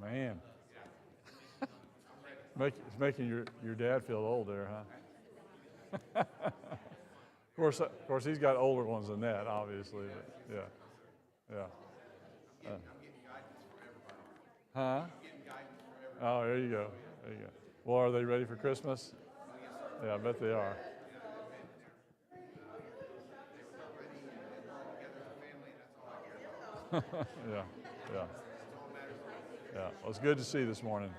Man, it's making your dad feel old there, huh? Of course, he's got older ones than that, obviously. But yeah. Huh? Oh, there you go. There you go. Well, are they ready for Christmas? Yeah, I bet they are. Yeah, yeah, yeah. Well, it's good to see you this morning.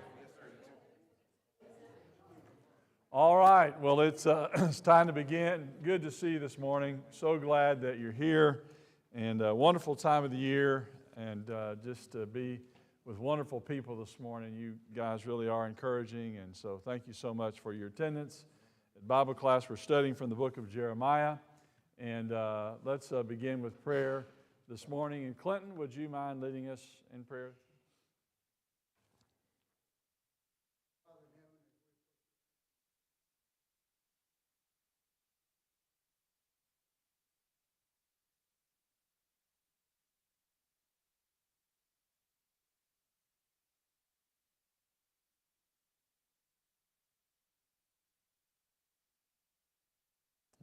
All right. Well, it's it's time to begin. Good to see you this morning. So glad that you're here, and a wonderful time of the year, and just to be with wonderful people this morning. You guys really are encouraging, and so thank you so much for your attendance. At Bible class, we're studying from the book of Jeremiah, and let's begin with prayer this morning. And Clinton, would you mind leading us in prayer?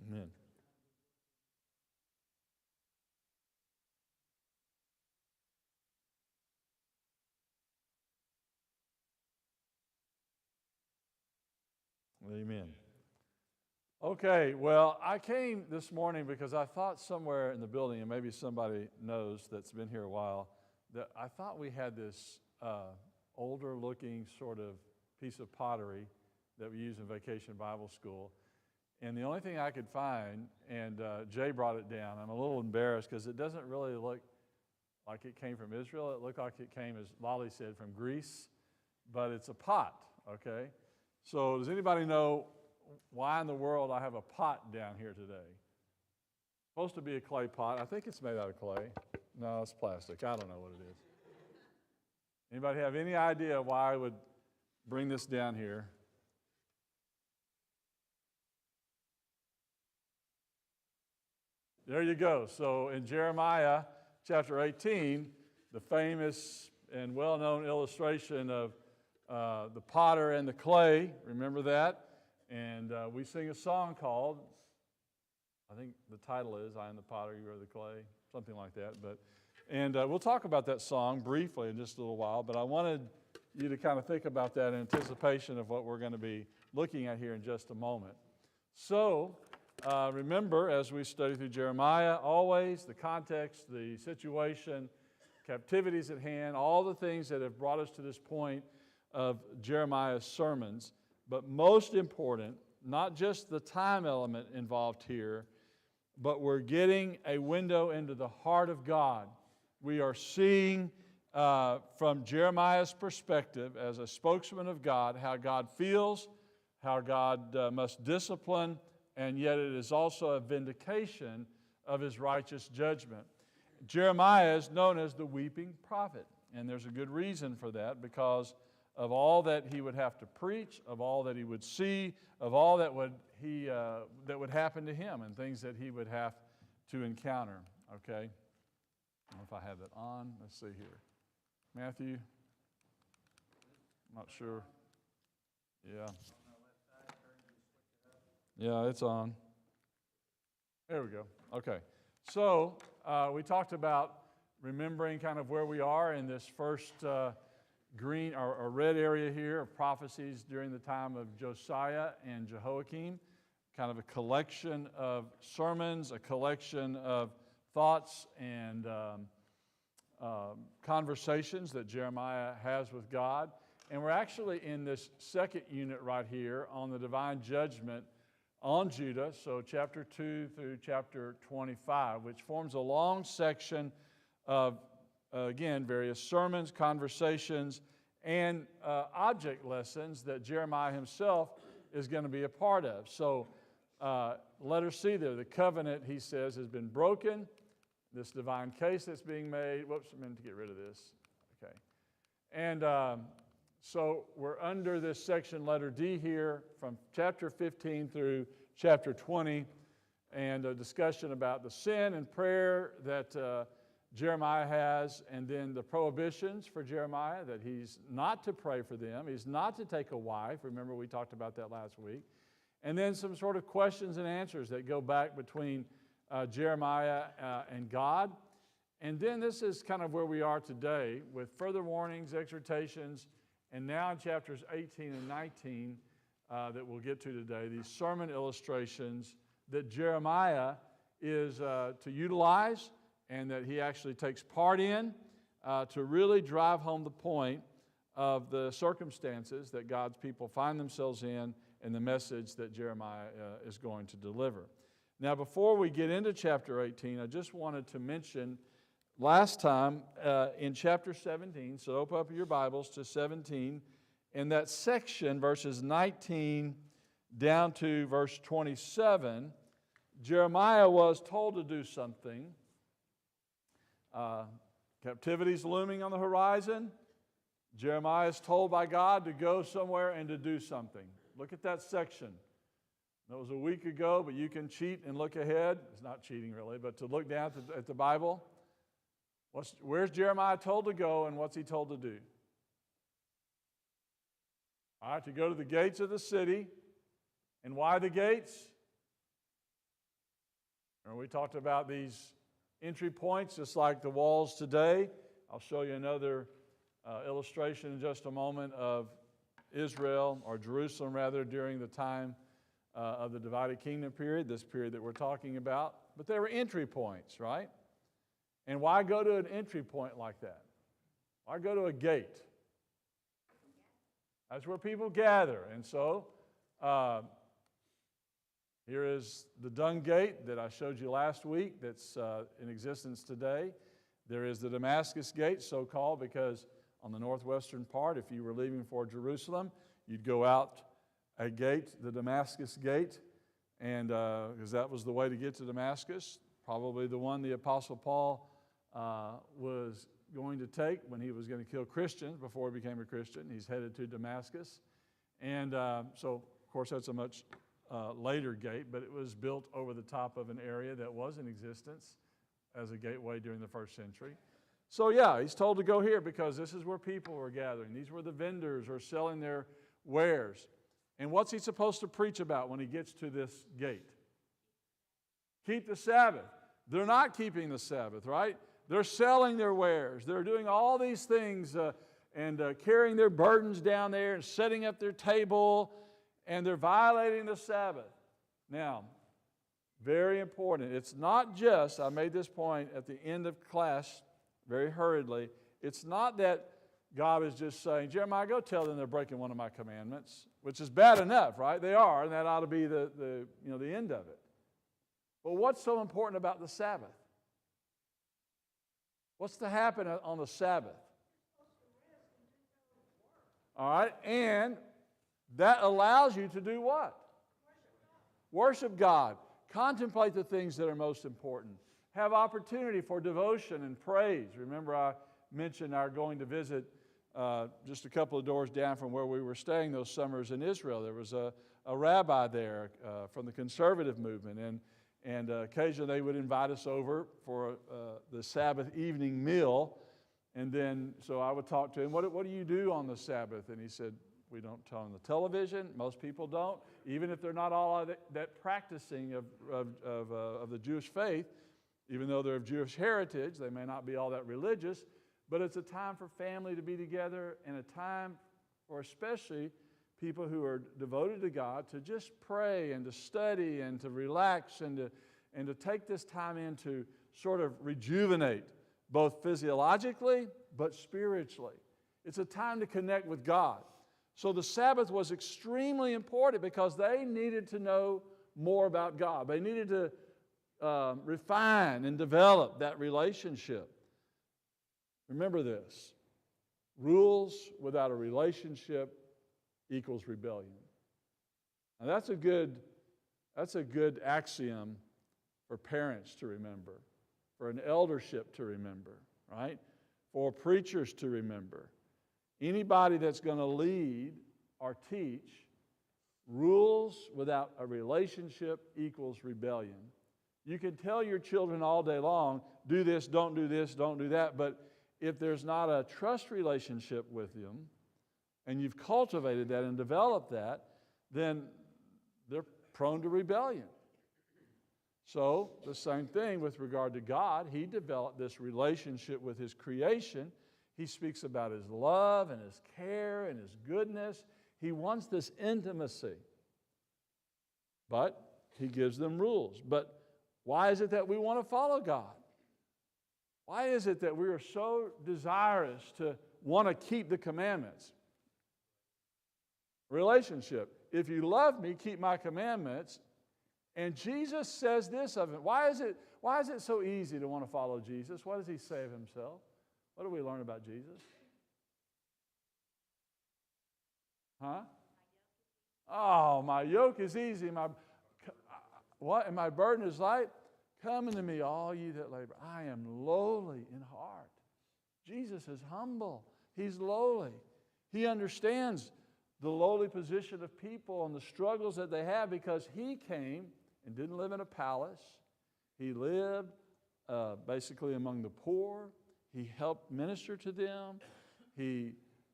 Amen. Amen. Okay, well, I came this morning because I thought somewhere in the building, and maybe somebody knows that's been here a while, that I thought we had this older-looking sort of piece of pottery that we use in Vacation Bible School. And the only thing I could find, and Jay brought it down, I'm a little embarrassed because it doesn't really look like it came from Israel. It looked like it came, as Lolly said, from Greece, but it's a pot, okay? So does anybody know why in the world I have a pot down here today? It's supposed to be a clay pot. I think it's made out of clay. No, it's plastic. I don't know what it is. Anybody have any idea why I would bring this down here? There you go. So in Jeremiah chapter 18, the famous and well-known illustration of the potter and the clay, remember that? And we sing a song called, I think the title is, I am the potter, you are the clay, something like that. And we'll talk about that song briefly in just a little while, but I wanted you to kind of think about that in anticipation of what we're going to be looking at here in just a moment. So remember, as we study through Jeremiah, always the context, the situation, captivities at hand, all the things that have brought us to this point of Jeremiah's sermons. But most important, not just the time element involved here, but we're getting a window into the heart of God. We are seeing from Jeremiah's perspective as a spokesman of God, how God feels, how God must discipline, and yet it is also a vindication of his righteous judgment. Jeremiah is known as the weeping prophet, and there's a good reason for that, because of all that he would have to preach, of all that he would see, of all that would happen to him, and things that he would have to encounter. Okay? I don't know if I have that on. Let's see here. Matthew? I'm not sure. Yeah. Yeah, it's on. There we go. Okay. So we talked about remembering kind of where we are in this first green or red area here of prophecies during the time of Josiah and Jehoiakim, kind of a collection of sermons, a collection of thoughts and conversations that Jeremiah has with God. And we're actually in this second unit right here on the divine judgment on Judah, so chapter 2 through chapter 25, which forms a long section of again, various sermons, conversations, and object lessons that Jeremiah himself is going to be a part of. So let her see there. The covenant, he says, has been broken. This divine case that's being made. Whoops, I meant to get rid of this. Okay. And so we're under this section, letter D here, from chapter 15 through chapter 20, and a discussion about the sin and prayer that Jeremiah has, and then the prohibitions for Jeremiah, that he's not to pray for them, he's not to take a wife. Remember, we talked about that last week. And then some sort of questions and answers that go back between Jeremiah and God. And then this is kind of where we are today with further warnings, exhortations, and now in chapters 18 and 19 that we'll get to today, these sermon illustrations that Jeremiah is to utilize and that he actually takes part in to really drive home the point of the circumstances that God's people find themselves in and the message that Jeremiah is going to deliver. Now, before we get into chapter 18, I just wanted to mention last time in chapter 17, so open up your Bibles to 17, in that section, verses 19 down to verse 27, Jeremiah was told to do something. Captivity's looming on the horizon. Jeremiah is told by God to go somewhere and to do something. Look at that section. That was a week ago, but you can cheat and look ahead. It's not cheating really, but to look down at the Bible. Where's Jeremiah told to go and what's he told to do? All right, to go to the gates of the city. And why the gates? And we talked about these entry points, just like the walls today. I'll show you another illustration in just a moment of Israel, or Jerusalem rather, during the time of the divided kingdom period, this period that we're talking about. But there were entry points, right? And why go to an entry point like that? Why go to a gate? That's where people gather. And so here is the Dung Gate that I showed you last week that's in existence today. There is the Damascus Gate, so-called, because on the northwestern part, if you were leaving for Jerusalem, you'd go out a gate, the Damascus Gate, and because that was the way to get to Damascus, probably the one the Apostle Paul was going to take when he was going to kill Christians before he became a Christian. He's headed to Damascus. And so, of course, that's a much later gate, but it was built over the top of an area that was in existence as a gateway during the first century. So yeah, he's told to go here because this is where people were gathering. These were the vendors who are selling their wares. And what's he supposed to preach about when he gets to this gate? Keep the Sabbath. They're not keeping the Sabbath, right? They're selling their wares. They're doing all these things and carrying their burdens down there and setting up their table, and they're violating the Sabbath. Now, very important. It's not just, I made this point at the end of class very hurriedly, it's not that God is just saying, Jeremiah, go tell them they're breaking one of my commandments, which is bad enough, right? They are, and that ought to be the end of it. But what's so important about the Sabbath? What's to happen on the Sabbath? All right, and that allows you to do what? Worship God. Contemplate the things that are most important. Have opportunity for devotion and praise. Remember, I mentioned our going to visit just a couple of doors down from where we were staying those summers in Israel. There was a rabbi there from the conservative movement, and occasionally they would invite us over for the Sabbath evening meal. And then, so I would talk to him, what do you do on the Sabbath? And he said, we don't turn on the television. Most people don't. Even if they're not all that practicing of the Jewish faith, even though they're of Jewish heritage, they may not be all that religious, but it's a time for family to be together and a time for especially people who are devoted to God to just pray and to study and to relax and to take this time in to sort of rejuvenate both physiologically but spiritually. It's a time to connect with God. So the Sabbath was extremely important because they needed to know more about God. They needed to refine and develop that relationship. Remember this: rules without a relationship equals rebellion. Now that's a good axiom for parents to remember, for an eldership to remember, right? For preachers to remember. Anybody that's going to lead or teach, rules without a relationship equals rebellion. You can tell your children all day long, do this, don't do that, but if there's not a trust relationship with them, and you've cultivated that and developed that, then they're prone to rebellion. So the same thing with regard to God. He developed this relationship with His creation. He speaks about His love and His care and His goodness. He wants this intimacy. But He gives them rules. But why is it that we want to follow God? Why is it that we are so desirous to want to keep the commandments? Relationship. If you love me, keep my commandments. And Jesus says this of it. Why is it so easy to want to follow Jesus? What does He say of Himself? What do we learn about Jesus? Huh? Oh, my yoke is easy. And my burden is light. Come unto me, all ye that labor. I am lowly in heart. Jesus is humble. He's lowly. He understands the lowly position of people and the struggles that they have because He came and didn't live in a palace. He lived basically among the poor. He helped minister to them. He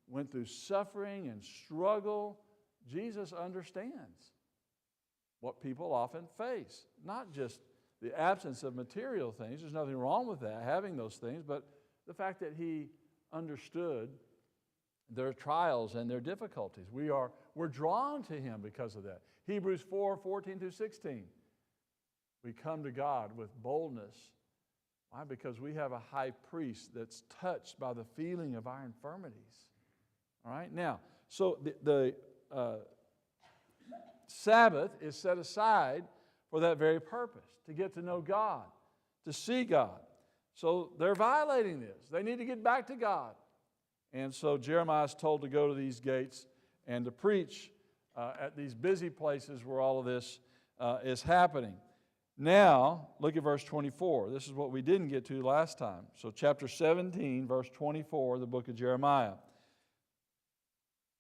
went through suffering and struggle. Jesus understands what people often face. Not just the absence of material things. There's nothing wrong with that, having those things, but the fact that He understood their trials and their difficulties. We're drawn to Him because of that. Hebrews 4:14-16. We come to God with boldness. Why? Because we have a high priest that's touched by the feeling of our infirmities. All right? Now, so the Sabbath is set aside for that very purpose, to get to know God, to see God. So they're violating this. They need to get back to God. And so Jeremiah is told to go to these gates and to preach at these busy places where all of this is happening. Now, look at verse 24. This is what we didn't get to last time. So chapter 17, verse 24, the book of Jeremiah.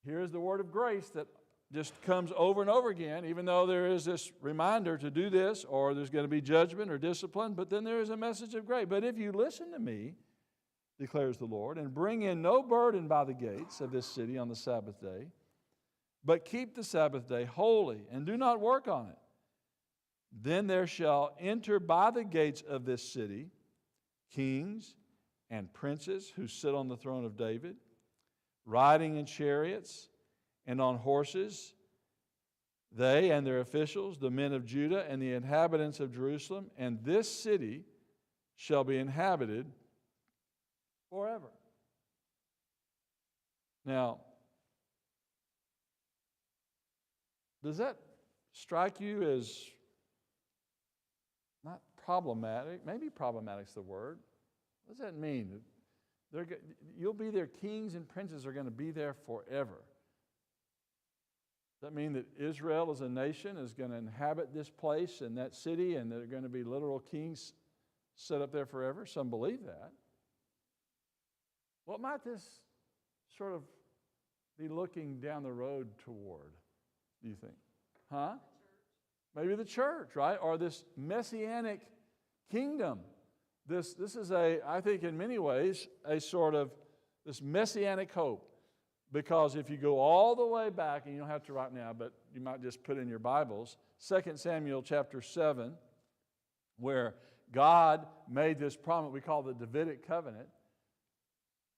Here's the word of grace that just comes over and over again, even though there is this reminder to do this, or there's going to be judgment or discipline, but then there is a message of grace. But if you listen to me, declares the Lord, and bring in no burden by the gates of this city on the Sabbath day, but keep the Sabbath day holy, and do not work on it, then there shall enter by the gates of this city kings and princes who sit on the throne of David, riding in chariots and on horses, they and their officials, the men of Judah and the inhabitants of Jerusalem, and this city shall be inhabited forever. Now, does that strike you as not problematic? Maybe problematic is the word. What does that mean? You'll be there, kings and princes are going to be there forever. Does that mean that Israel as a nation is going to inhabit this place and that city, and there are going to be literal kings set up there forever? Some believe that. What might this sort of be looking down the road toward, do you think? Huh? Maybe the church, right? Or this messianic kingdom. This is I think in many ways, a sort of this messianic hope. Because if you go all the way back, and you don't have to right now, but you might just put in your Bibles, 2 Samuel chapter 7, where God made this promise we call the Davidic covenant,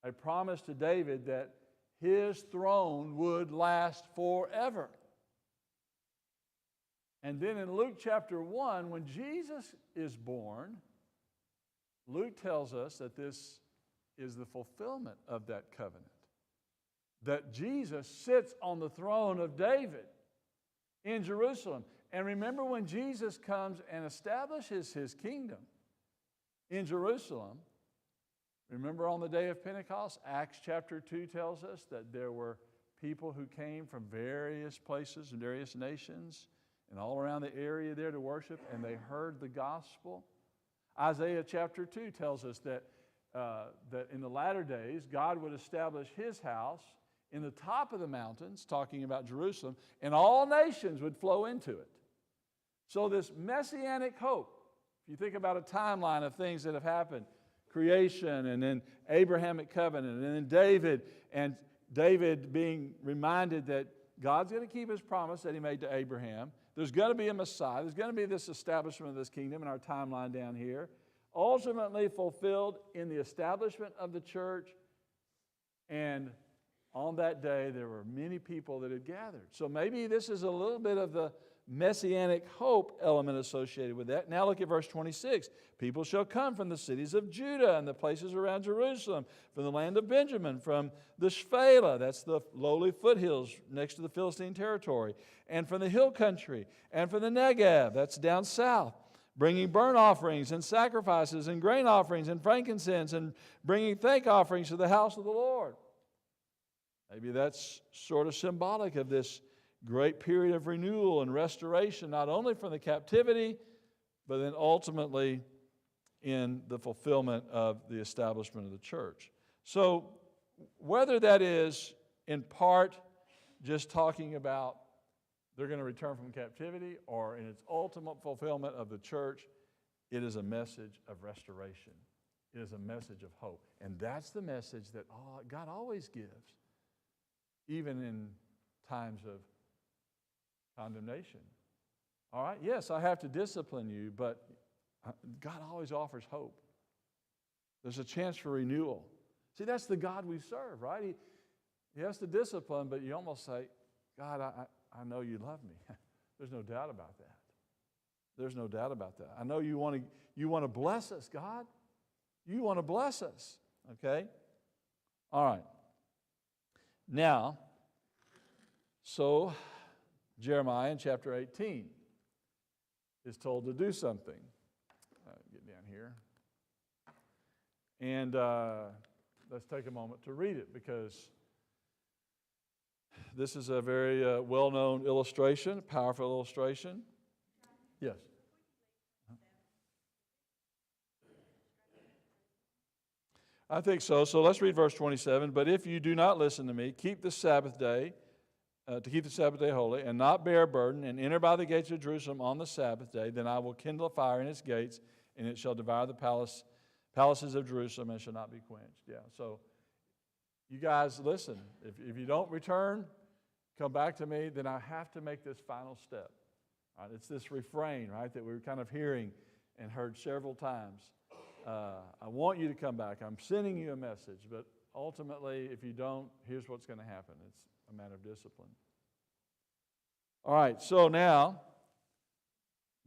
a promise to David that his throne would last forever. And then in Luke chapter 1, when Jesus is born, Luke tells us that this is the fulfillment of that covenant. That Jesus sits on the throne of David in Jerusalem. And remember when Jesus comes and establishes His kingdom in Jerusalem, remember on the day of Pentecost, Acts chapter 2 tells us that there were people who came from various places and various nations and all around the area there to worship, and they heard the gospel. Isaiah chapter 2 tells us that in the latter days, God would establish His house in the top of the mountains, talking about Jerusalem, and all nations would flow into it. So this messianic hope If you think about a timeline of things that have happened, creation and then Abrahamic covenant and then David being reminded that God's going to keep his promise that he made to Abraham. There's going to be a Messiah. There's going to be this establishment of this kingdom in our timeline down here, ultimately fulfilled in the establishment of the church. And on that day, there were many people that had gathered. So maybe this is a little bit of the messianic hope element associated with that. Now look at verse 26. People shall come from the cities of Judah and the places around Jerusalem, from the land of Benjamin, from the Shephelah, that's the lowly foothills next to the Philistine territory, and from the hill country, and from the Negev, that's down south, bringing burnt offerings and sacrifices and grain offerings and frankincense and bringing thank offerings to the house of the Lord. Maybe that's sort of symbolic of this great period of renewal and restoration, not only from the captivity, but then ultimately in the fulfillment of the establishment of the church. So whether that is in part just talking about they're going to return from captivity or in its ultimate fulfillment of the church, it is a message of restoration. It is a message of hope. And that's the message that God always gives, even in times of condemnation. All right, yes, I have to discipline you, but God always offers hope. There's a chance for renewal. See, that's the God we serve, right? He has to discipline, but you almost say, God, I know you love me. There's no doubt about that. There's no doubt about that. I know you want to bless us, God. You want to bless us, okay? All right. Now, so Jeremiah in chapter 18 is told to do something. Get down here. And let's take a moment to read it because this is a very well-known illustration, powerful illustration. Yes. I think so. So let's read verse 27. But if you do not listen to me, keep the Sabbath day, to keep the Sabbath day holy, and not bear a burden, and enter by the gates of Jerusalem on the Sabbath day, then I will kindle a fire in its gates, and it shall devour the palaces of Jerusalem, and shall not be quenched. Yeah, so you guys, listen. If you don't return, come back to me, then I have to make this final step. All right, it's this refrain, right, that we were kind of hearing and heard several times. I want you to come back. I'm sending you a message, but ultimately, if you don't, here's what's going to happen. It's a matter of discipline. All right, so now,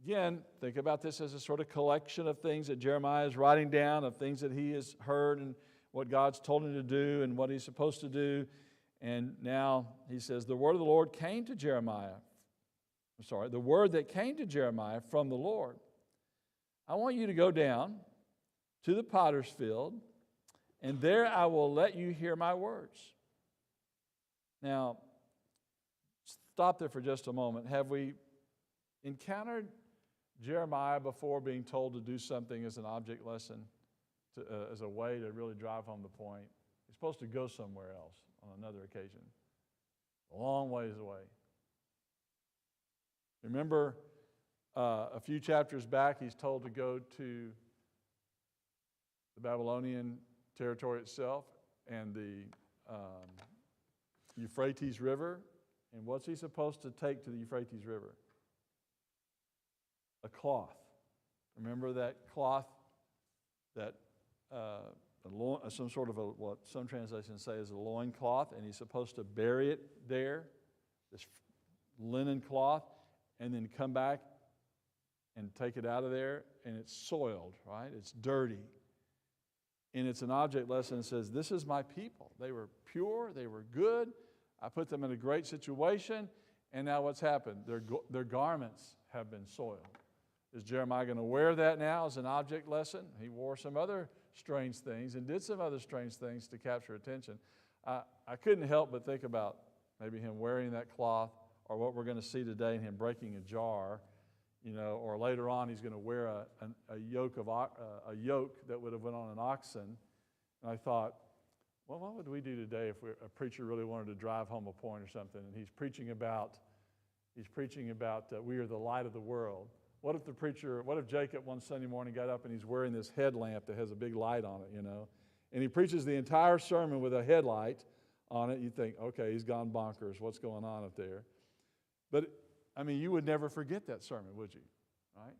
again, think about this as a sort of collection of things that Jeremiah is writing down, of things that he has heard and what God's told him to do and what he's supposed to do. And now he says, the word of the Lord came to Jeremiah. The word that came to Jeremiah from the Lord. I want you to go down to the potter's field, and there I will let you hear my words. Now, stop there for just a moment. Have we encountered Jeremiah before being told to do something as an object lesson, as a way to really drive home the point? He's supposed to go somewhere else on another occasion, a long ways away. Remember, a few chapters back, he's told to go to the Babylonian territory itself and the Euphrates River. And what's he supposed to take to the Euphrates River? A cloth. Remember that cloth that some sort of what some translations say is a loin cloth, and he's supposed to bury it there, this linen cloth, and then come back and take it out of there, and it's soiled, right? It's dirty. And it's an object lesson that says, this is my people. They were pure, they were good. I put them in a great situation, and now what's happened? Their garments have been soiled. Is Jeremiah going to wear that now as an object lesson? He wore some other strange things and did some other strange things to capture attention. I couldn't help but think about maybe him wearing that cloth, or what we're going to see today in him breaking a jar, or later on he's going to wear a yoke that would have went on an oxen. And I thought, well, what would we do today if a preacher really wanted to drive home a point or something, and he's preaching about we are the light of the world. what if Jacob one Sunday morning got up and he's wearing this headlamp that has a big light on it, and he preaches the entire sermon with a headlight on it. You think, okay, he's gone bonkers. What's going on up there? But, you would never forget that sermon, would you? Right?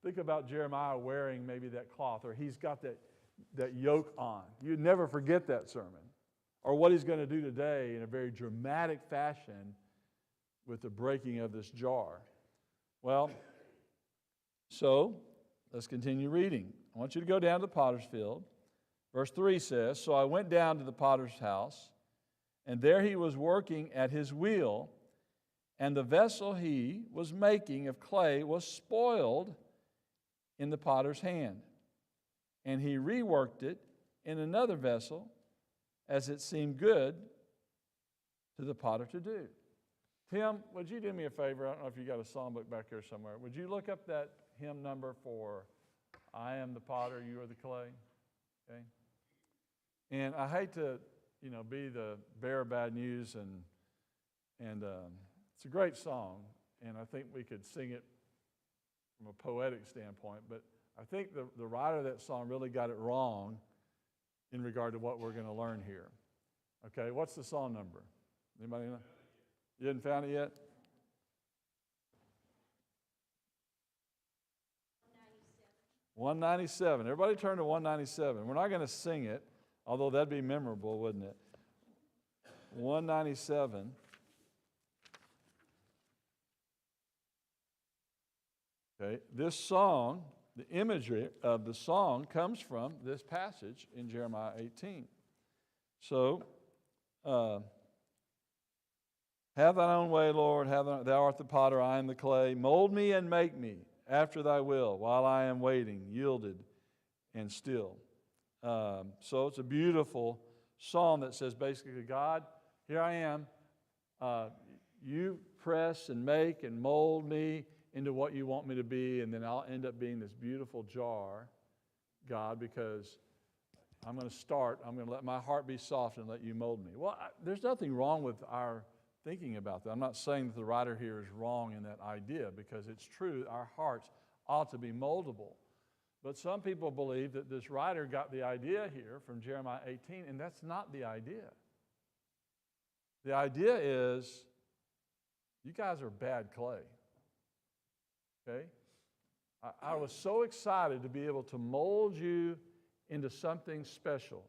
Think about Jeremiah wearing maybe that cloth, or he's got that yoke on. You'd never forget that sermon. Or what he's going to do today in a very dramatic fashion with the breaking of this jar. Well, so let's continue reading. I want you to go down to the potter's field. Verse 3 says, "So I went down to the potter's house, and there he was working at his wheel, and the vessel he was making of clay was spoiled in the potter's hand. And he reworked it in another vessel, as it seemed good to the potter to do." Tim, would you do me a favor? I don't know if you got a songbook back here somewhere. Would you look up that hymn number for "I am the potter, you are the clay"? Okay. And I hate to, be the bearer of bad news, and it's a great song, and I think we could sing it from a poetic standpoint, but I think the writer of that song really got it wrong in regard to what we're going to learn here. Okay, what's the song number? Anybody know? You hadn't found it yet? 197. Everybody turn to 197. We're not going to sing it, although that'd be memorable, wouldn't it? 197. Okay, this song, the imagery of the song comes from this passage in Jeremiah 18. So, "Have thine own way, Lord, thou art the potter, I am the clay. Mold me and make me after thy will, while I am waiting, yielded and still." So it's a beautiful psalm that says basically, God, here I am. You press and make and mold me into what you want me to be, and then I'll end up being this beautiful jar, God, because I'm going to let my heart be soft and let you mold me. Well, there's nothing wrong with our thinking about that. I'm not saying that the writer here is wrong in that idea, because it's true, our hearts ought to be moldable. But some people believe that this writer got the idea here from Jeremiah 18, and that's not the idea. The idea is, you guys are bad clay. Okay? I was so excited to be able to mold you into something special.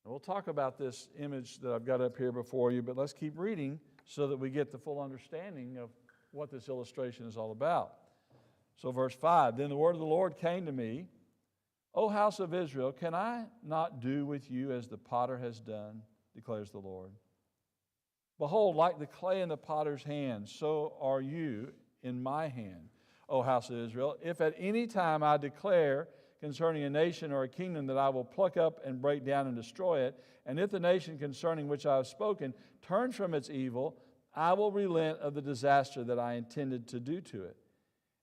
And we'll talk about this image that I've got up here before you, but let's keep reading so that we get the full understanding of what this illustration is all about. So verse 5, "Then the word of the Lord came to me, O house of Israel, can I not do with you as the potter has done, declares the Lord? Behold, like the clay in the potter's hand, so are you in my hand, O house of Israel. If at any time I declare concerning a nation or a kingdom that I will pluck up and break down and destroy it, and if the nation concerning which I have spoken turns from its evil, I will relent of the disaster that I intended to do to it.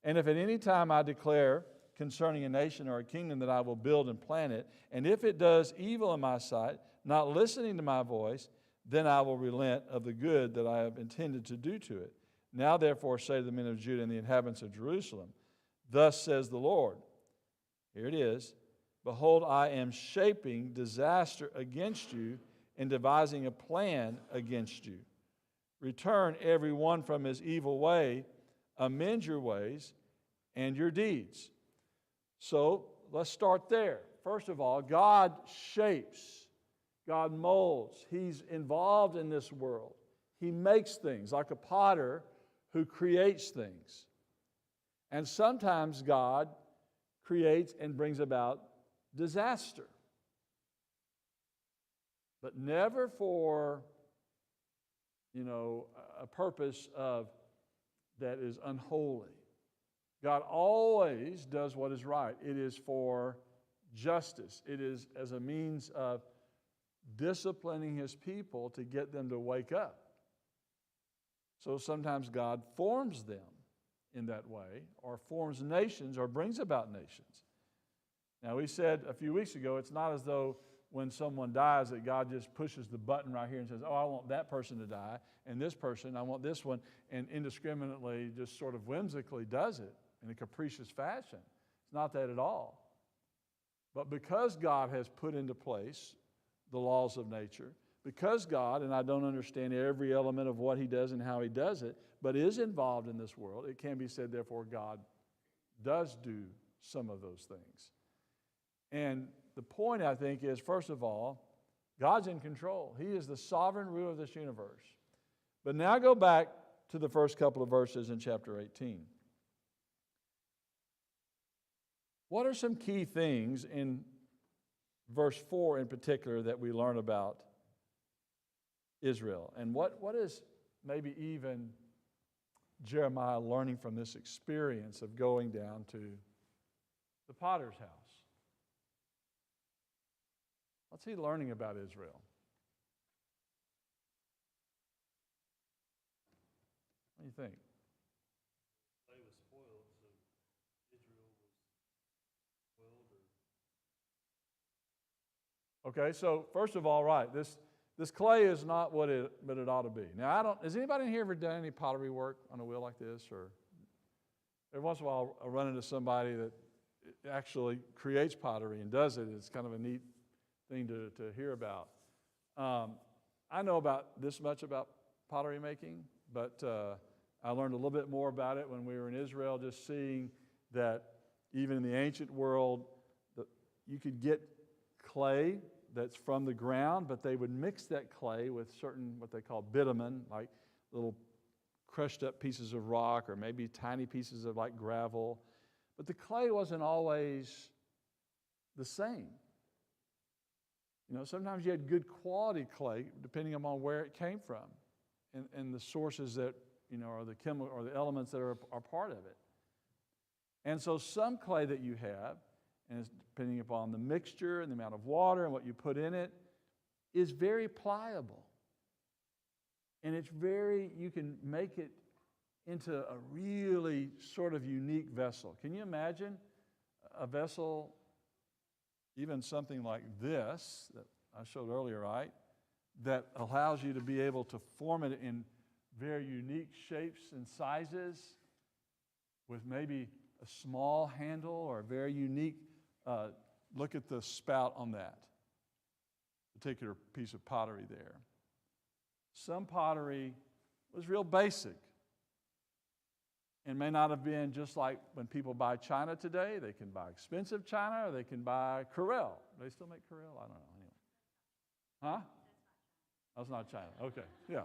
And if at any time I declare concerning a nation or a kingdom that I will build and plant it, and if it does evil in my sight, not listening to my voice, then I will relent of the good that I have intended to do to it. Now therefore say to the men of Judah and the inhabitants of Jerusalem, thus says the Lord," here it is, "Behold, I am shaping disaster against you and devising a plan against you. Return every one from his evil way, amend your ways and your deeds." So let's start there. First of all, God shapes, God molds. He's involved in this world. He makes things like a potter who creates things. And sometimes God creates and brings about disaster, but never for, a purpose that is unholy. God always does what is right. It is for justice. It is as a means of disciplining his people to get them to wake up. So sometimes God forms them in that way, or forms nations, or brings about nations. Now, we said a few weeks ago, it's not as though when someone dies that God just pushes the button right here and says, oh, I want that person to die, and this person, I want this one, and indiscriminately, just sort of whimsically does it in a capricious fashion. It's not that at all. But because God has put into place the laws of nature, because God, and I don't understand every element of what he does and how he does it, but is involved in this world, it can be said, therefore, God does do some of those things. And the point, I think, is, first of all, God's in control. He is the sovereign ruler of this universe. But now go back to the first couple of verses in chapter 18. What are some key things in verse 4 in particular that we learn about Israel? And what is maybe even Jeremiah learning from this experience of going down to the potter's house? What's he learning about Israel? What do you think? They was spoiled, so Israel was spoiled. Okay, so first of all, right, this clay is not what it ought to be. Now, has anybody in here ever done any pottery work on a wheel like this? Or every once in a while, I run into somebody that actually creates pottery and does it. It's kind of a neat thing to hear about. I know about this much about pottery making, but I learned a little bit more about it when we were in Israel, just seeing that even in the ancient world, you could get clay that's from the ground, but they would mix that clay with certain, what they call bitumen, like little crushed up pieces of rock or maybe tiny pieces of like gravel. But the clay wasn't always the same. You know, sometimes you had good quality clay depending upon where it came from and the sources that, you know, are the chemical or the elements that are part of it. And so some clay that you have, and it's depending upon the mixture and the amount of water and what you put in it, is very pliable. And you can make it into a really sort of unique vessel. Can you imagine a vessel, even something like this that I showed earlier, right, that allows you to be able to form it in very unique shapes and sizes with maybe a small handle or a very unique, look at the spout on that particular piece of pottery there. Some pottery was real basic and may not have been just like when people buy china today. They can buy expensive china or they can buy Corelle. Do they still make Corelle? I don't know. Anyway. Huh? That's not China. Okay, yeah.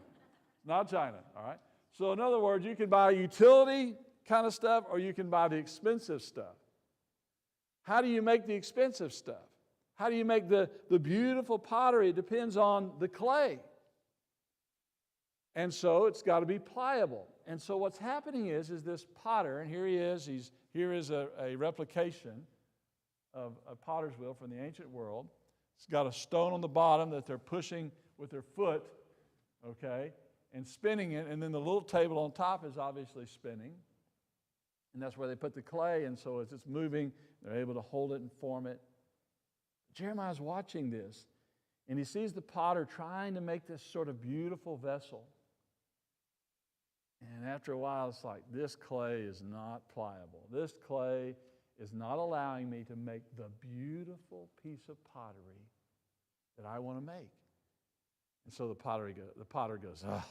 Not China, all right? So in other words, you can buy utility kind of stuff or you can buy the expensive stuff. How do you make the expensive stuff? How do you make the beautiful pottery? It depends on the clay. And so it's got to be pliable. And so what's happening is this potter, and here he is, here is a replication of a potter's wheel from the ancient world. It's got a stone on the bottom that they're pushing with their foot, okay, and spinning it, and then the little table on top is obviously spinning. And that's where they put the clay, and so as it's moving, they're able to hold it and form it. Jeremiah's watching this, and he sees the potter trying to make this sort of beautiful vessel. And after a while, it's like, this clay is not pliable. This clay is not allowing me to make the beautiful piece of pottery that I want to make. And so the potter goes, ugh.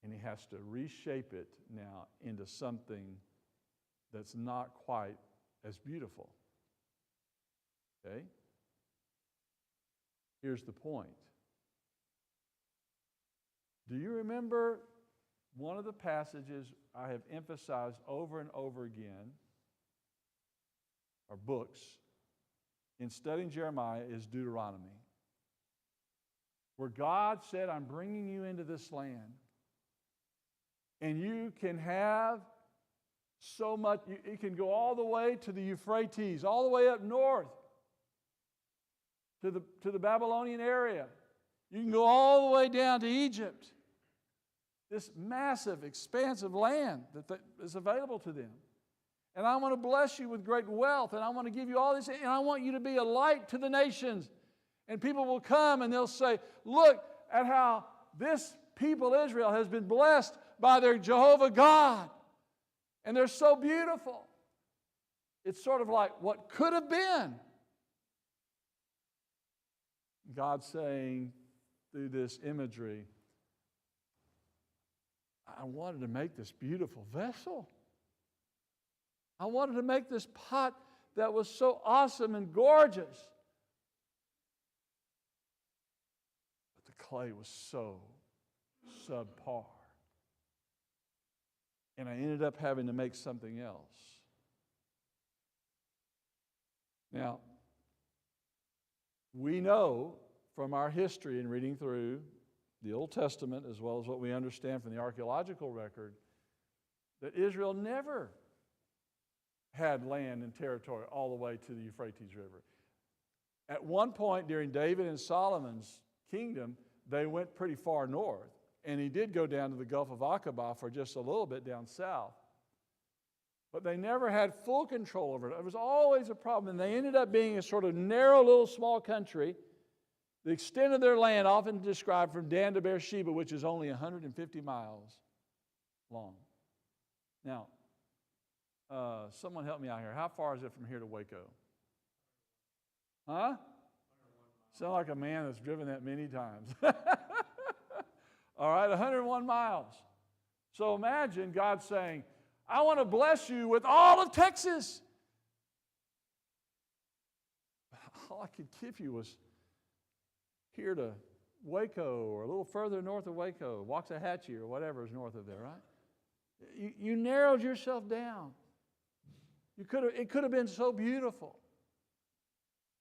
And he has to reshape it now into something that's not quite as beautiful. Okay? Here's the point. Do you remember one of the passages I have emphasized over and over again, or books, in studying Jeremiah is Deuteronomy, where God said, I'm bringing you into this land, and you can have so much, you can go all the way to the Euphrates, all the way up north to the Babylonian area. You can go all the way down to Egypt. This massive, expansive land that is available to them. and I want to bless you with great wealth, and I want to give you all this, and I want you to be a light to the nations. And people will come and they'll say, look at how this people, Israel, has been blessed by their Jehovah God. And they're so beautiful. It's sort of like what could have been. God saying through this imagery, I wanted to make this beautiful vessel. I wanted to make this pot that was so awesome and gorgeous. But the clay was so subpar. And I ended up having to make something else. Now, we know from our history in reading through the Old Testament, as well as what we understand from the archaeological record, that Israel never had land and territory all the way to the Euphrates River. At one point during David and Solomon's kingdom, they went pretty far north. And he did go down to the Gulf of Aqaba for just a little bit down south. But they never had full control over it. It was always a problem. And they ended up being a sort of narrow little small country. The extent of their land often described from Dan to Beersheba, which is only 150 miles long. Now, someone help me out here. How far is it from here to Waco? Huh? Sound like a man that's driven that many times. All right, 101 miles. So imagine God saying, I want to bless you with all of Texas. All I could give you was here to Waco or a little further north of Waco, Waxahachie or whatever is north of there, right? You narrowed yourself down. It could have been so beautiful.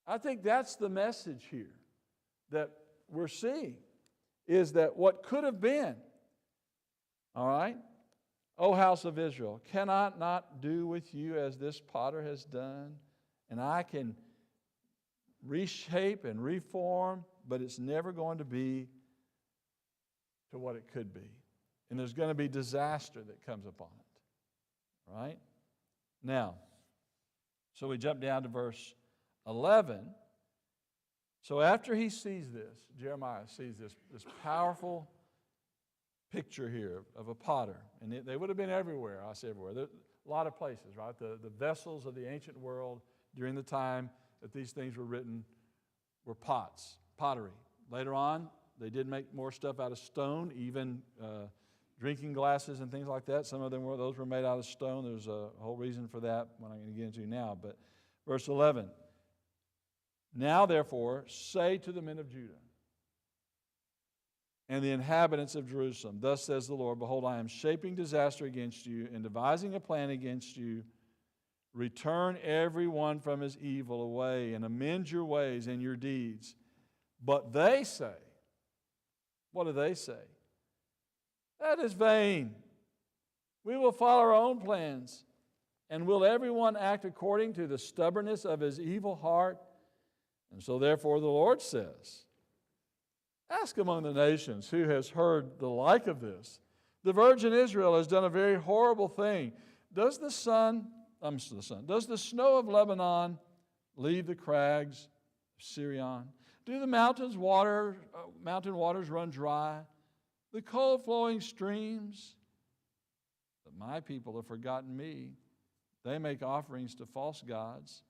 I think that's the message here that we're seeing, is that what could have been, all right, O house of Israel, cannot not do with you as this potter has done, and I can reshape and reform, but it's never going to be to what it could be. And there's going to be disaster that comes upon it, right? Now, so we jump down to verse 11. So after he sees this, Jeremiah sees this powerful picture here of a potter. And they would have been everywhere. I say everywhere. A lot of places, right? The vessels of the ancient world during the time that these things were written were pots, pottery. Later on, they did make more stuff out of stone, even drinking glasses and things like that. Some of them those were made out of stone. There's a whole reason for that I'm not going to get into now. But verse 11. Now, therefore, say to the men of Judah and the inhabitants of Jerusalem, thus says the Lord, behold, I am shaping disaster against you and devising a plan against you. Return every one from his evil away and amend your ways and your deeds. But they say, what do they say? That is vain. We will follow our own plans. And will everyone act according to the stubbornness of his evil heart? And so therefore the Lord says, ask among the nations who has heard the like of this. The virgin Israel has done a very horrible thing. Does the snow of Lebanon leave the crags of Sirion? Do the mountain waters run dry? The cold flowing streams? But my people have forgotten me. They make offerings to false gods.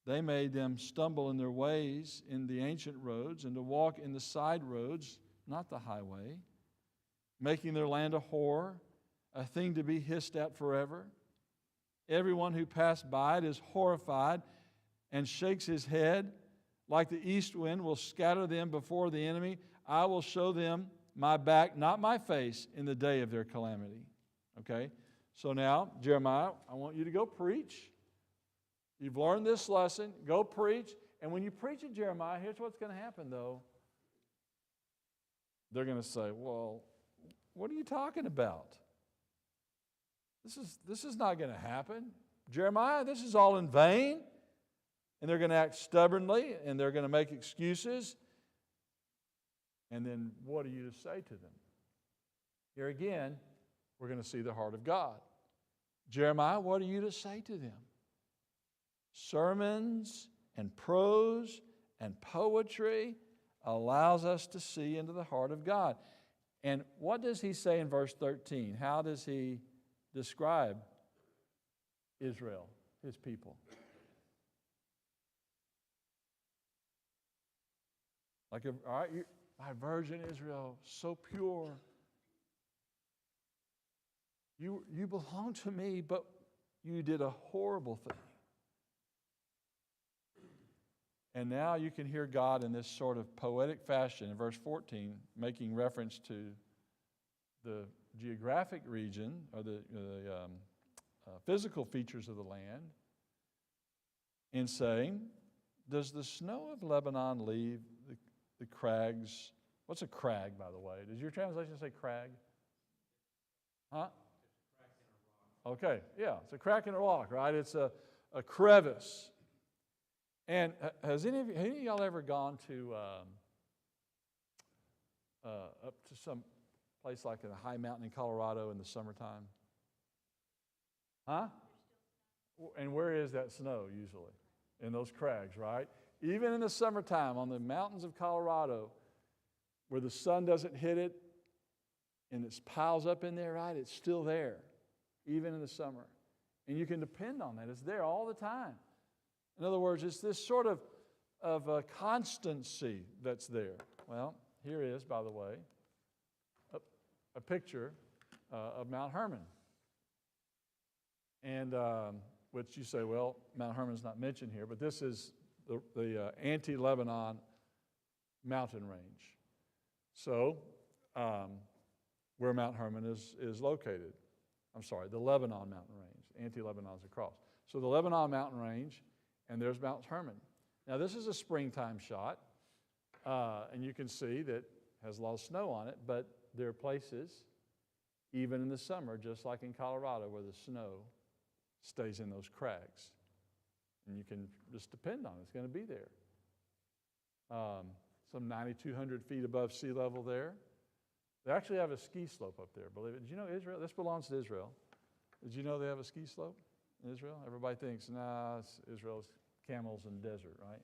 They made them stumble in their ways in the ancient roads and to walk in the side roads, not the highway, making their land a whore, a thing to be hissed at forever. Everyone who passed by it is horrified and shakes his head. Like the east wind will scatter them before the enemy. I will show them my back, not my face, in the day of their calamity. Okay? So now, Jeremiah, I want you to go preach. You've learned this lesson. Go preach. And when you preach at Jeremiah, here's what's going to happen, though. They're going to say, well, what are you talking about? This is not going to happen. Jeremiah, this is all in vain. And they're going to act stubbornly, and they're going to make excuses. And then what are you to say to them? Here again, we're going to see the heart of God. Jeremiah, what are you to say to them? Sermons and prose and poetry allows us to see into the heart of God. And what does he say in verse 13? How does he describe Israel, his people? Like, all right, my virgin Israel, so pure. You belong to me, but you did a horrible thing. And now you can hear God in this sort of poetic fashion in verse 14, making reference to the geographic region or the physical features of the land, in saying, does the snow of Lebanon leave the crags? What's a crag, by the way? Does your translation say crag? Huh? Okay, yeah, it's a crack in a rock, right? It's a crevice. And has any of y'all ever gone to up to some place like a high mountain in Colorado in the summertime? Huh? And where is that snow usually? In those crags, right? Even in the summertime on the mountains of Colorado, where the sun doesn't hit it and it piles up in there, right? It's still there, even in the summer. And you can depend on that. It's there all the time. In other words, it's this sort of a constancy that's there. Well, here is, by the way, a picture of Mount Hermon. And which you say, well, Mount Hermon's not mentioned here, but this is the anti-Lebanon mountain range. So, where Mount Hermon is located. I'm sorry, the Lebanon mountain range. Anti-Lebanon's across. So the Lebanon mountain range, and there's Mount Hermon. Now this is a springtime shot, and you can see that it has a lot of snow on it, but there are places, even in the summer, just like in Colorado, where the snow stays in those crags. And you can just depend on it. It's going to be there. Some 9,200 feet above sea level there. They actually have a ski slope up there, believe it. Did you know Israel? This belongs to Israel. Did you know they have a ski slope in Israel? Everybody thinks, nah, Israel's camels and desert, right?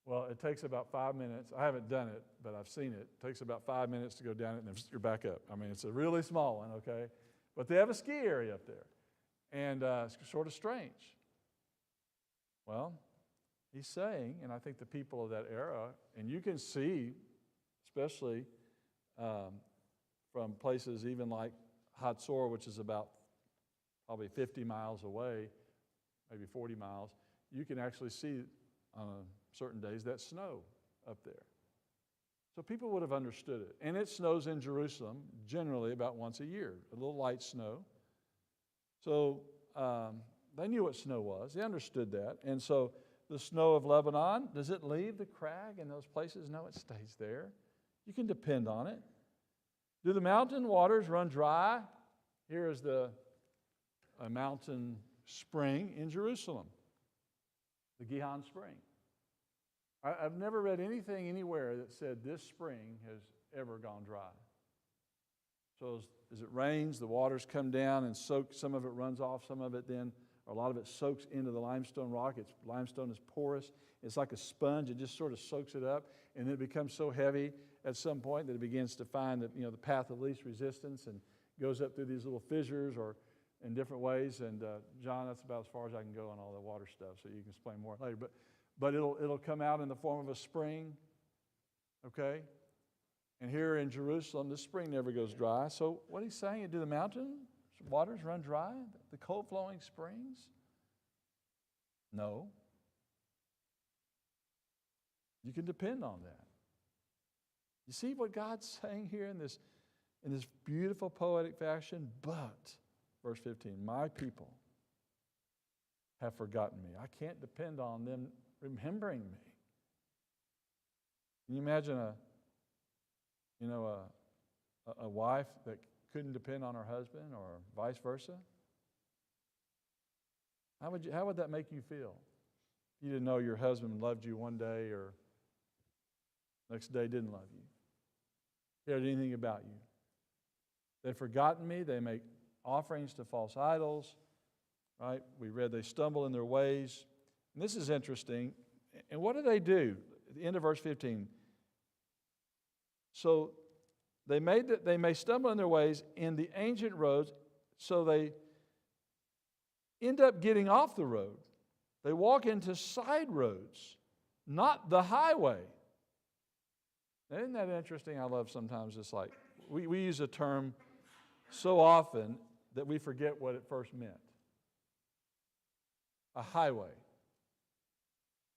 Well, it takes about 5 minutes. I haven't done it, but I've seen it. It takes about 5 minutes to go down it, and then you're back up. I mean, it's a really small one, okay? But they have a ski area up there, and it's sort of strange. Well, he's saying, and I think the people of that era, and you can see, especially from places even like Hatzor, which is about probably 50 miles away, maybe 40 miles, you can actually see on certain days that snow up there. So people would have understood it. And it snows in Jerusalem generally about once a year, a little light snow. So they knew what snow was. They understood that. And so the snow of Lebanon, does it leave the crag in those places? No, it stays there. You can depend on it. Do the mountain waters run dry? Here is a mountain spring in Jerusalem, the Gihon Spring. I've never read anything anywhere that said this spring has ever gone dry. So as it rains, the waters come down and soak. Some of it runs off, some of it then, or a lot of it soaks into the limestone rock. Limestone is porous. It's like a sponge. It just sort of soaks it up, and then it becomes so heavy at some point that it begins to find the path of least resistance and goes up through these little fissures or in different ways. And John, that's about as far as I can go on all the water stuff, so you can explain more later. But it'll come out in the form of a spring, okay? And here in Jerusalem, the spring never goes dry. So what he's saying, do the mountain waters run dry? The cold-flowing springs? No. You can depend on that. You see what God's saying here in this beautiful poetic fashion? But, verse 15, my people have forgotten me. I can't depend on them remembering me. Can you imagine a wife that couldn't depend on her husband, or vice versa? How would that make you feel? You didn't know your husband loved you one day, or next day didn't love you, cared anything about you. They've forgotten me. They make offerings to false idols, right? We read they stumble in their ways. And this is interesting. And what do? At the end of verse 15. So they may stumble in their ways in the ancient roads, so they end up getting off the road. They walk into side roads, not the highway. Isn't that interesting? I love sometimes it's like we use a term so often that we forget what it first meant. A highway.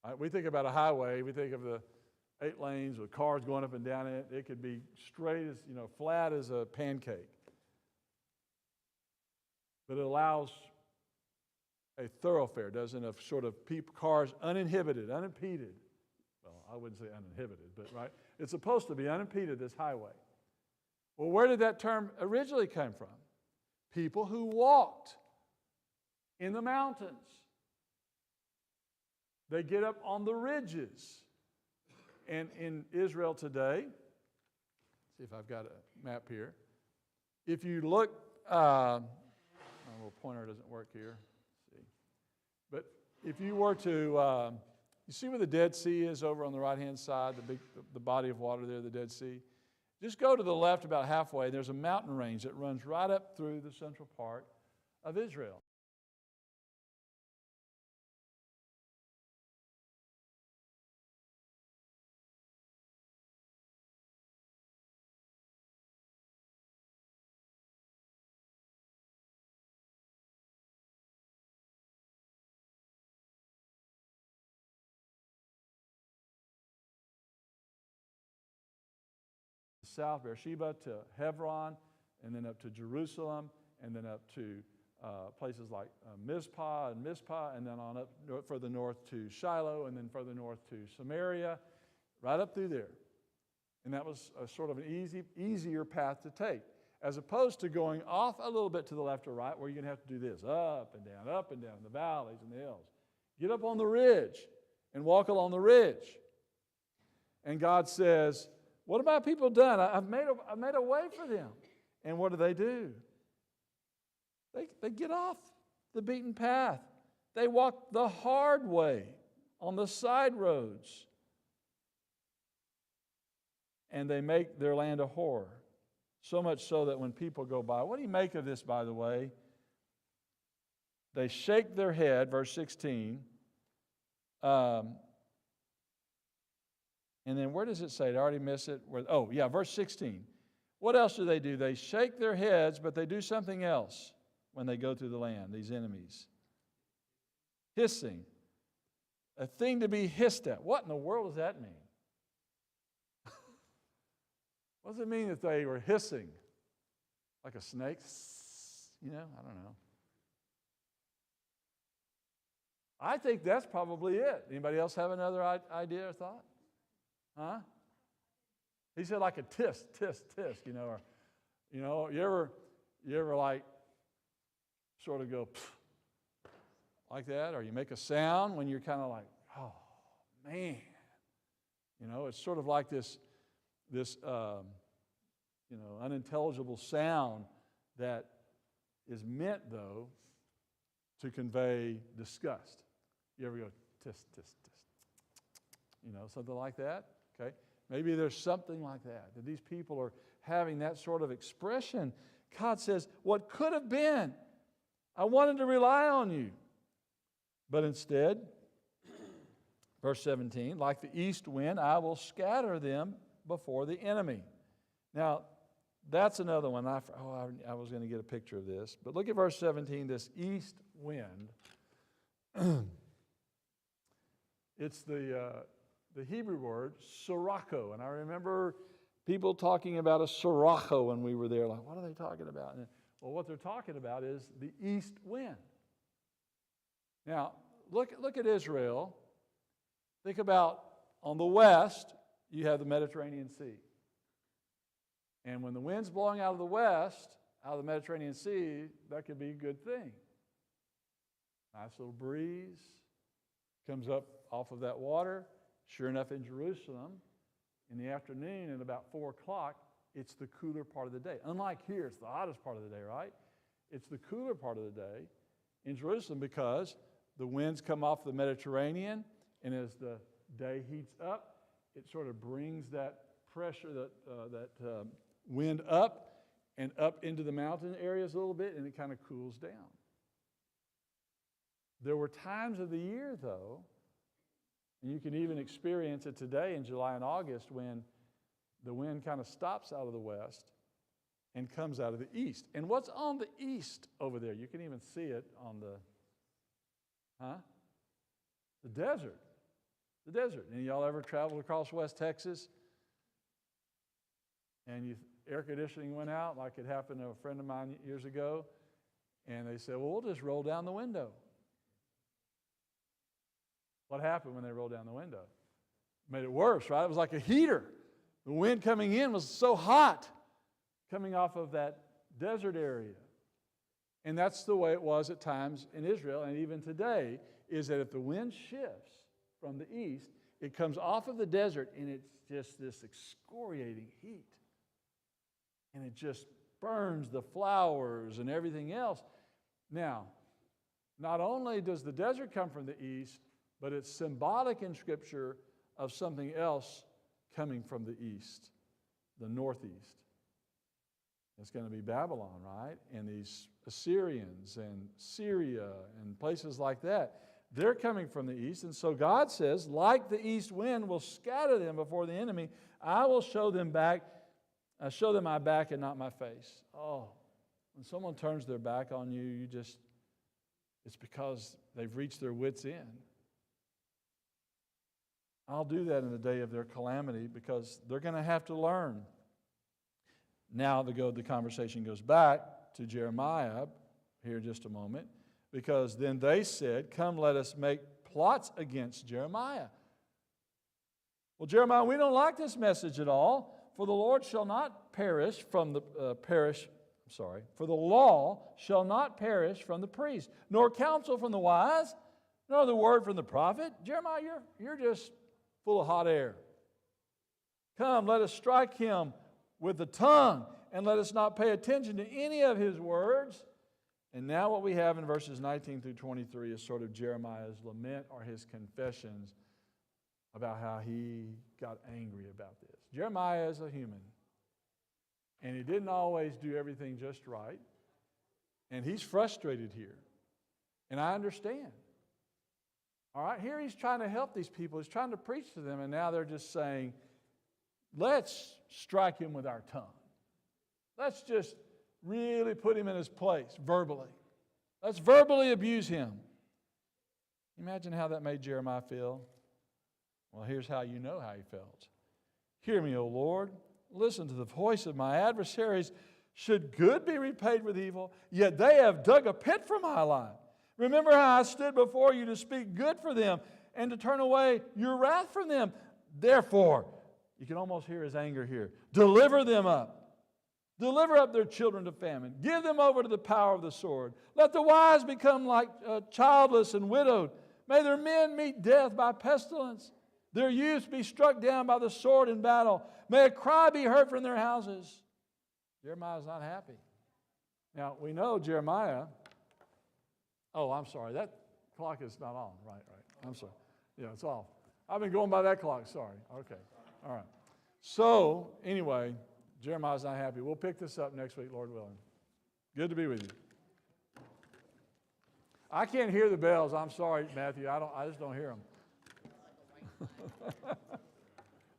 Right? We think about a highway, we think of the 8 lanes with cars going up and down it. It could be straight as, flat as a pancake. But it allows a thoroughfare, doesn't it, of sort of cars uninhibited, unimpeded. Well, I wouldn't say uninhibited, but right? It's supposed to be unimpeded, this highway. Well, where did that term originally come from? People who walked in the mountains. They get up on the ridges. And in Israel today, see if I've got a map here. If you look, my little pointer doesn't work here. Let's see. But if you were to, you see where the Dead Sea is over on the right-hand side, the body of water there, the Dead Sea? Just go to the left about halfway. There's a mountain range that runs right up through the central part of Israel. South, Beersheba to Hebron, and then up to Jerusalem, and then up to places like Mizpah, and then on up further north to Shiloh, and then further north to Samaria, right up through there. And that was a sort of an easier path to take, as opposed to going off a little bit to the left or right, where you're going to have to do this, up and down, the valleys and the hills. Get up on the ridge and walk along the ridge. And God says, what have my people done? I've made a way for them. And what do? They get off the beaten path. They walk the hard way on the side roads. And they make their land a horror. So much so that when people go by, what do you make of this, by the way? They shake their head, verse 16. And then where does it say? Did I already miss it? Verse 16. What else do? They shake their heads, but they do something else when they go through the land, these enemies. Hissing. A thing to be hissed at. What in the world does that mean? What does it mean that they were hissing? Like a snake? I don't know. I think that's probably it. Anybody else have another idea or thought? Huh? He said like a tisk, tisk, tisk, or, you ever like sort of go like that, or you make a sound when you're kind of like, oh man, it's sort of like this unintelligible sound that is meant though to convey disgust. You ever go tisk, tisk, tisk, something like that? Okay, maybe there's something like that these people are having that sort of expression. God says, what could have been, I wanted to rely on you. But instead, verse 17, like the east wind, I will scatter them before the enemy. Now, that's another one. I was going to get a picture of this. But look at verse 17, this east wind. It's the Hebrew word, sirocco. And I remember people talking about a sirocco when we were there. Like, what are they talking about? And, what they're talking about is the east wind. Now, look at Israel. Think about on the west, you have the Mediterranean Sea. And when the wind's blowing out of the west, out of the Mediterranean Sea, that could be a good thing. Nice little breeze comes up off of that water. Sure enough, in Jerusalem, in the afternoon at about 4 o'clock, it's the cooler part of the day. Unlike here, it's the hottest part of the day, right? It's the cooler part of the day in Jerusalem because the winds come off the Mediterranean, and as the day heats up, it sort of brings that pressure, that wind up and up into the mountain areas a little bit, and it kind of cools down. There were times of the year, though, and you can even experience it today in July and August, when the wind kind of stops out of the west and comes out of the east. And what's on the east over there? You can even see it on the desert. The desert. And y'all ever traveled across West Texas and air conditioning went out, like it happened to a friend of mine years ago, and they said, well, we'll just roll down the window. What happened when they rolled down the window? Made it worse, right? It was like a heater. The wind coming in was so hot, coming off of that desert area. And that's the way it was at times in Israel, and even today, is that if the wind shifts from the east, it comes off of the desert, and it's just this excoriating heat. And it just burns the flowers and everything else. Now, not only does the desert come from the east, but it's symbolic in Scripture of something else coming from the east, the northeast. It's going to be Babylon, right? And these Assyrians and Syria and places like that. They're coming from the east. And so God says, like the east wind will scatter them before the enemy, I will show them my back and not my face. Oh, when someone turns their back on you, it's because they've reached their wits' end. I'll do that in the day of their calamity because they're going to have to learn. Now the conversation goes back to Jeremiah here in just a moment, because then they said, come, let us make plots against Jeremiah. Well, Jeremiah, we don't like this message at all, for the Lord shall not perish from the for the law shall not perish from the priest, nor counsel from the wise, nor the word from the prophet. Jeremiah, you're just full of hot air. Come, let us strike him with the tongue, and let us not pay attention to any of his words. And now what we have in verses 19 through 23 is sort of Jeremiah's lament or his confessions about how he got angry about this. Jeremiah is a human, and he didn't always do everything just right, and he's frustrated here, and I understand. All right, here he's trying to help these people. He's trying to preach to them, and now they're just saying, let's strike him with our tongue. Let's just really put him in his place verbally. Let's verbally abuse him. Imagine how that made Jeremiah feel. Well, here's how you know how he felt. Hear me, O Lord. Listen to the voice of my adversaries. Should good be repaid with evil? Yet they have dug a pit for my life. Remember how I stood before you to speak good for them and to turn away your wrath from them. Therefore, you can almost hear his anger here. Deliver them up. Deliver up their children to famine. Give them over to the power of the sword. Let the wise become like childless and widowed. May their men meet death by pestilence. Their youth be struck down by the sword in battle. May a cry be heard from their houses. Jeremiah's not happy. Now, we know Jeremiah. Oh, I'm sorry. That clock is not on. Right. I'm sorry. Yeah, it's off. I've been going by that clock. Sorry. Okay. All right. So, anyway, Jeremiah's not happy. We'll pick this up next week, Lord willing. Good to be with you. I can't hear the bells. I'm sorry, Matthew. I just don't hear them.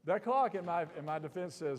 That clock in my defense says